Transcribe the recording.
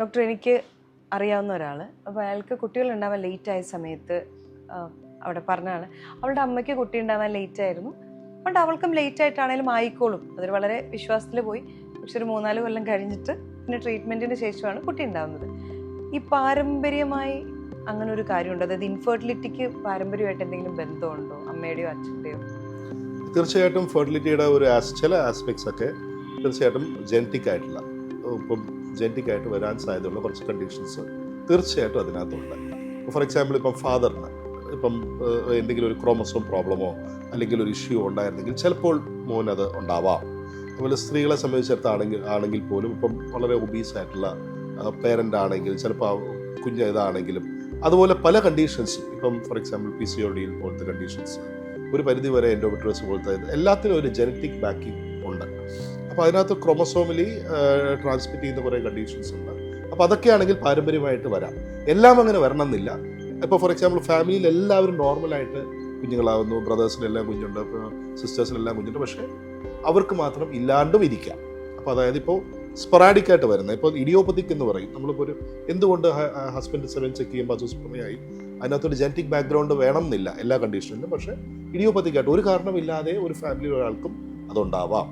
Doctor, എനിക്ക് അറിയാവുന്ന ഒരാൾ, അപ്പോൾ അയാൾക്ക് കുട്ടികളുണ്ടാവാൻ ലേറ്റായ സമയത്ത് അവിടെ പറഞ്ഞാണ് അവളുടെ അമ്മയ്ക്ക് കുട്ടി ഉണ്ടാവാൻ ലേറ്റായിരുന്നു, അതുകൊണ്ട് അവൾക്കും ലേറ്റായിട്ടാണേലും ആയിക്കോളും. അതൊരു വളരെ വിശ്വാസത്തിൽ പോയി. പക്ഷെ ഒരു 3-4 കൊല്ലം കഴിഞ്ഞിട്ട് പിന്നെ ട്രീറ്റ്മെൻറ്റിന് ശേഷമാണ് കുട്ടി ഉണ്ടാവുന്നത്. ഈ പാരമ്പര്യമായി അങ്ങനെ ഒരു കാര്യമുണ്ടോ? അതായത് ഇൻഫെർട്ടിലിറ്റിക്ക് പാരമ്പര്യമായിട്ട് എന്തെങ്കിലും ബന്ധമുണ്ടോ, അമ്മയുടെയോ അച്ഛൻ്റെയോ? തീർച്ചയായിട്ടും ഫെർട്ടിലിറ്റിയുടെ ചില ആസ്പെക്ട്സ് ഒക്കെ തീർച്ചയായിട്ടും ജെനറ്റിക് ആയിട്ടുള്ള, ഇപ്പം ജെനറ്റിക് ആയിട്ട് വരാൻ സാധ്യതയുള്ള കുറച്ച് കണ്ടീഷൻസ് തീർച്ചയായിട്ടും അതിനകത്തുണ്ട്. ഫോർ എക്സാമ്പിൾ, ഇപ്പം ഫാദറിന് എന്തെങ്കിലും ഒരു ക്രോമസോം പ്രോബ്ലമോ അല്ലെങ്കിൽ ഒരു ഇഷ്യൂ ഉണ്ടായിരുന്നെങ്കിൽ ചിലപ്പോൾ മോനത് ഉണ്ടാവാം. അതുപോലെ സ്ത്രീകളെ സംബന്ധിച്ചിടത്താണെങ്കിൽ പോലും ഇപ്പം വളരെ ഒബീസ് ആയിട്ടുള്ള പേരൻ്റ് ആണെങ്കിൽ ചിലപ്പോൾ കുഞ്ഞ് ഇതാണെങ്കിലും അതുപോലെ പല കണ്ടീഷൻസും, ഇപ്പം ഫോർ എക്സാമ്പിൾ PCOD പോലത്തെ കണ്ടീഷൻസ്, ഒരു പരിധി വരെ എൻഡോമെട്രിയോസിസ് പോലത്തെ എല്ലാത്തിനും ഒരു ജനറ്റിക് ബാക്കിംഗ് ഉണ്ട്. അപ്പോൾ അതിനകത്ത് ക്രോമസോമിലി ട്രാൻസ്മിറ്റ് ചെയ്യുന്ന കുറേ കണ്ടീഷൻസ് ഉണ്ട്. അപ്പോൾ അതൊക്കെയാണെങ്കിൽ പാരമ്പര്യമായിട്ട് വരാം. എല്ലാം അങ്ങനെ വരണമെന്നില്ല. ഇപ്പോൾ ഫോർ എക്സാമ്പിൾ ഫാമിലിയിൽ എല്ലാവരും നോർമലായിട്ട് കുഞ്ഞുങ്ങളാവുന്നു, ബ്രദേഴ്സിനെല്ലാം കുഞ്ഞുണ്ട്, സിസ്റ്റേഴ്സിനെല്ലാം കുഞ്ഞുണ്ട്, പക്ഷേ അവർക്ക് മാത്രം ഇല്ലാണ്ടും ഇരിക്കാം. അപ്പോൾ അതായത് ഇപ്പോൾ സ്പൊറാഡിക്കായിട്ട് വരുന്നത്, ഇപ്പോൾ ഇഡിയോപ്പതിക് എന്ന് പറയും. നമ്മളിപ്പോൾ എന്തുകൊണ്ട് ഹസ്ബൻഡ് സെവൻ ചെക്ക് ചെയ്യുമ്പോൾ അസോസ്പമയായി അതിനകത്തൊരു ജനറ്റിക് ബാക്ക്ഗ്രൗണ്ട് വേണം എന്നില്ല എല്ലാ കണ്ടീഷനിലും. പക്ഷേ ഇഡിയോപ്പതിക്കായിട്ട് ഒരു കാരണമില്ലാതെ ഒരു ഫാമിലിയിൽ ഒരാൾക്കും അതുണ്ടാവാം.